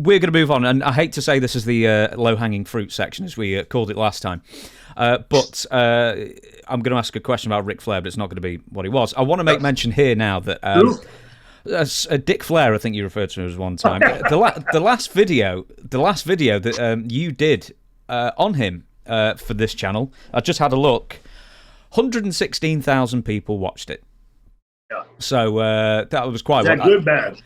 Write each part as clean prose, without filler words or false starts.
we're going to move on, and I hate to say this is the low-hanging fruit section, as we called it last time, but I'm going to ask a question about Ric Flair, but it's not going to be what he was. I want to make mention here now that Dick Flair, I think you referred to him as one time, the last video that you did on him for this channel, I just had a look, 116,000 people watched it. Yeah. So that was quite... Is that good, bad?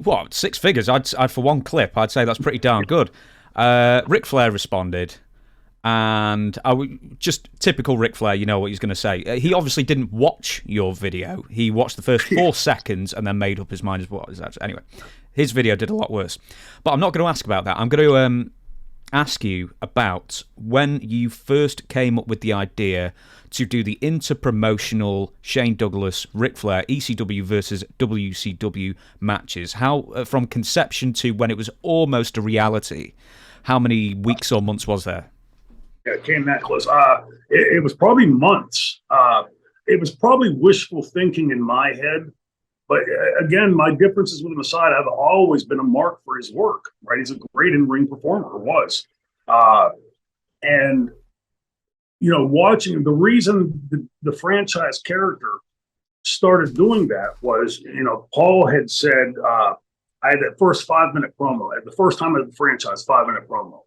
What, 6 figures? I'd for one clip, I'd say that's pretty darn good. Ric Flair responded, and just typical Ric Flair, you know what he's going to say. He obviously didn't watch your video. He watched the first 4 seconds and then made up his mind as what is that. Anyway, his video did a lot worse. But I'm not going to ask about that. I'm going to ask you about when you first came up with the idea to do the inter-promotional Shane Douglas, Ric Flair, ECW versus WCW matches. How, from conception to when it was almost a reality, how many weeks or months was there? Yeah, it came that close. It was probably months. It was probably wishful thinking in my head. But again, my differences with him aside, I've always been a mark for his work, right? He's a great in-ring performer, or was. And you know, watching, the reason the franchise character started doing that was, you know, Paul had said, I had that first 5-minute promo, at the first time of the franchise, 5-minute promo.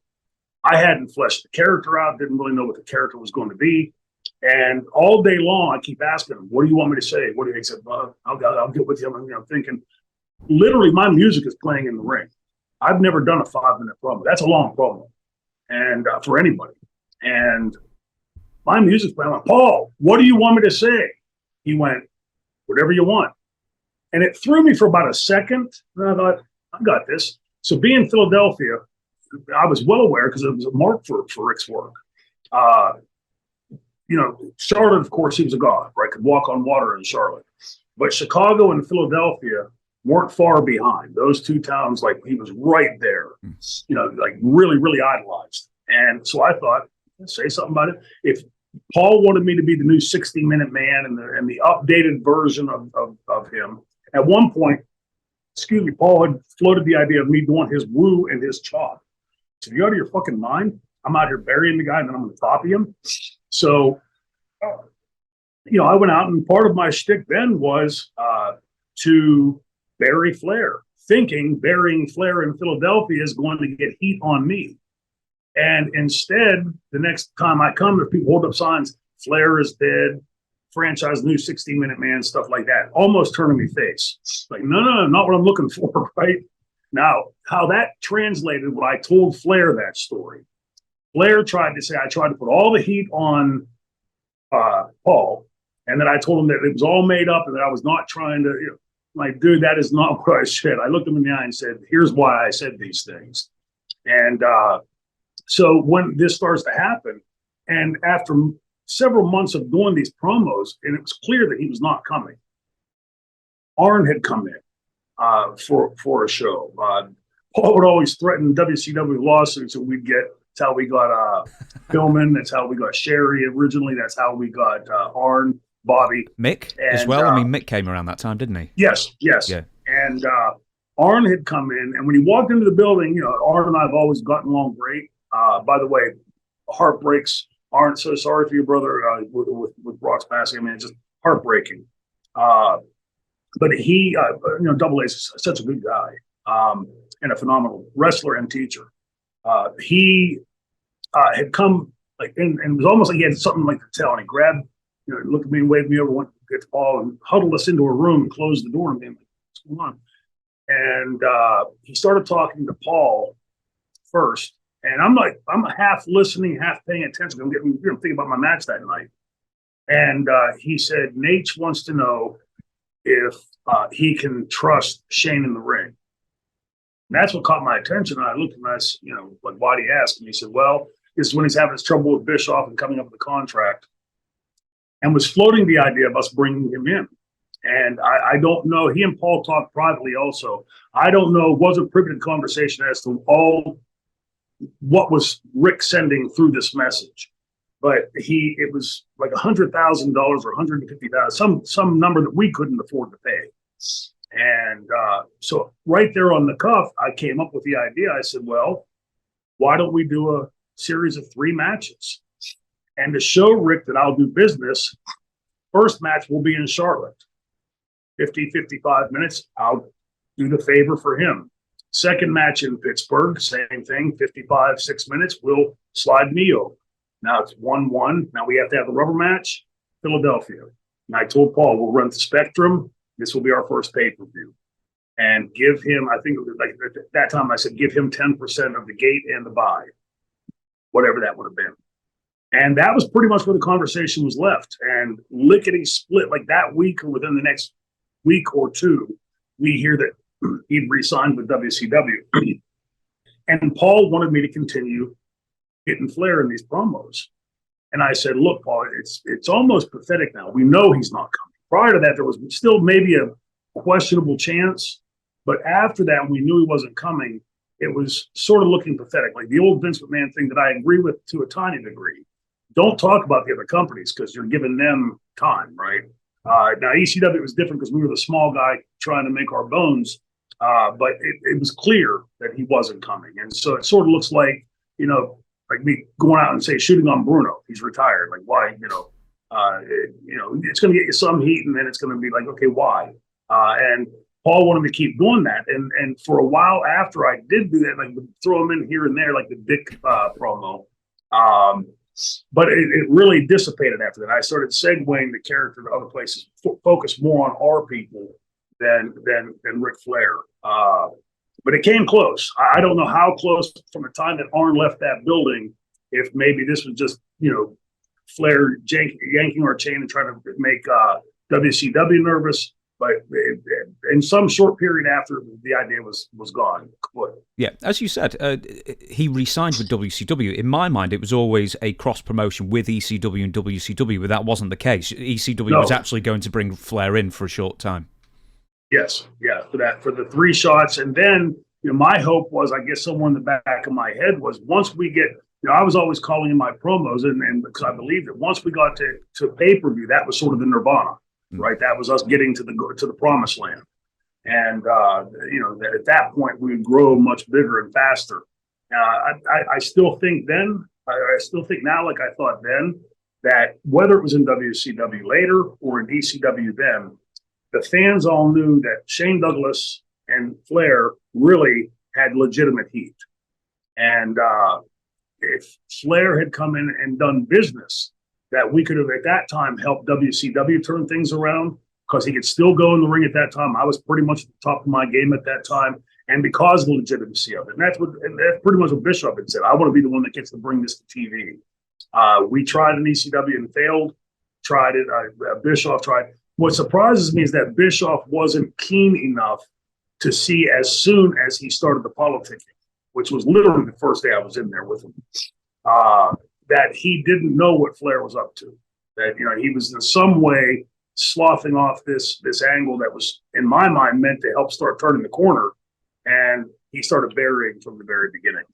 I hadn't fleshed the character out, didn't really know what the character was going to be. And all day long, I keep asking him, what do you want me to say? What do you say? I'll get with you. I'm thinking, literally, my music is playing in the ring. I've never done a 5-minute promo. That's a long promo, and for anybody. And my music's playing. I went, Paul, what do you want me to say? He went, whatever you want. And it threw me for about a second. And I thought, I got this. So being in Philadelphia, I was well aware because it was a mark for Ric's work. You know, Charlotte, of course, he was a god, right? Could walk on water in Charlotte. But Chicago and Philadelphia weren't far behind. Those 2 towns, like, he was right there, you know, like really, really idolized. And so I thought, let's say something about it. If Paul wanted me to be the new 60-minute man and the updated version of him, at one point, Paul had floated the idea of me doing his woo and his chop. So you out of your fucking mind? I'm out here burying the guy and then I'm going to copy him. So, you know, I went out, and part of my shtick then was to bury Flair, thinking burying Flair in Philadelphia is going to get heat on me. And instead, the next time I come, if people hold up signs, Flair is dead, franchise new 60-minute man, stuff like that, almost turning me face. Like, no, not what I'm looking for, right? Now, how that translated, when I told Flair that story, Flair tried to say I tried to put all the heat on Paul, and then I told him that it was all made up and that I was not trying to, you know, like, dude, that is not what I said. I looked him in the eye and said, here's why I said these things. And so when this starts to happen, and after several months of doing these promos, and it was clear that he was not coming, Arn had come in for a show. Paul would always threaten WCW lawsuits that we'd get. That's how we got Pillman. That's how we got Sherry originally. That's how we got Arn, Bobby. Mick as well. I mean, Mick came around that time, didn't he? Yes. Yeah. And Arn had come in, and when he walked into the building, you know, Arn and I have always gotten along great. By the way, heartbreaks. Arn, so sorry for your brother with Brock's passing. I mean, it's just heartbreaking. But he, you know, Double Ace is such a good guy and a phenomenal wrestler and teacher. He had come, like, and it was almost like he had something like to tell. And he grabbed, you know, looked at me and waved me over, went to get the ball, and huddled us into a room and closed the door. And being like, what's going on? And he started talking to Paul first. And I'm half listening, half paying attention. I'm getting, you know, thinking about my match that night. And he said, Nate wants to know if he can trust Shane in the ring. And that's what caught my attention. And I looked at him, you know, like, why do you ask? And he said, well, this is when he's having his trouble with Bischoff and coming up with the contract, and was floating the idea of us bringing him in. And I don't know, he and Paul talked privately also. I don't know, wasn't privy to the conversation as to all what was Rick sending through this message. But it was like $100,000 or $150,000, some number that we couldn't afford to pay. And so right there on the cuff, I came up with the idea. I said, well, why don't we do a series of 3 matches? And to show Rick that I'll do business, first match will be in Charlotte. 50, 55 minutes, I'll do the favor for him. Second match in Pittsburgh, same thing, 55, 6 minutes, we'll slide me over. Now it's 1-1. Now we have to have the rubber match, Philadelphia. And I told Paul, we'll run the Spectrum. This will be our first pay-per-view. And give him, I think, like at that time I said, give him 10% of the gate and the buy, whatever that would have been. And that was pretty much where the conversation was left. And lickety split, like that week or within the next week or two, we hear that he'd re-signed with WCW. And Paul wanted me to continue hitting Flair in these promos. And I said, look, Paul, it's almost pathetic now. We know he's not coming. Prior to that, there was still maybe a questionable chance. But after that, we knew he wasn't coming. It was sort of looking pathetic. Like the old Vince McMahon thing that I agree with to a tiny degree. Don't talk about the other companies because you're giving them time, right? Now, ECW was different because we were the small guy trying to make our bones. But it was clear that he wasn't coming. And so it sort of looks like, like me going out and say shooting on Bruno. He's retired. Like, why, it's going to get you some heat and then it's going to be like, okay, why? And Paul wanted me to keep doing that. And for a while after I did do that, like throw him in here and there, like the Dick promo. But it really dissipated after that. I started segueing the character to other places, focus more on our people than Ric Flair. But it came close. I don't know how close from the time that Arn left that building, if maybe this was just, Flair yanking our chain and trying to make WCW nervous. But in some short period after, the idea was gone. Yeah, as you said, he re-signed with WCW. In my mind, it was always a cross-promotion with ECW and WCW, but that wasn't the case. ECW was actually going to bring Flair in for a short time. Yes, yeah, for the 3 shots. And then, my hope was, I guess somewhere in the back of my head was once we get, I was always calling in my promos, and because I believed that once we got to pay-per-view, that was sort of the nirvana. Right, that was us getting to the promised land, and at that point we would grow much bigger and faster. I still think then, I still think now, like I thought then, that whether it was in WCW later or in ECW then, the fans all knew that Shane Douglas and Flair really had legitimate heat, and if Flair had come in and done business, that we could have at that time helped WCW turn things around because he could still go in the ring at that time. I was pretty much at the top of my game at that time, and because of the legitimacy of it. And that's pretty much what Bischoff had said. I want to be the one that gets to bring this to TV. We tried in ECW and failed. Tried it. Bischoff tried. What surprises me is that Bischoff wasn't keen enough to see as soon as he started the politicking, which was literally the first day I was in there with him. That he didn't know what Flair was up to, that he was in some way sloughing off this angle that was, in my mind, meant to help start turning the corner, and he started burying from the very beginning.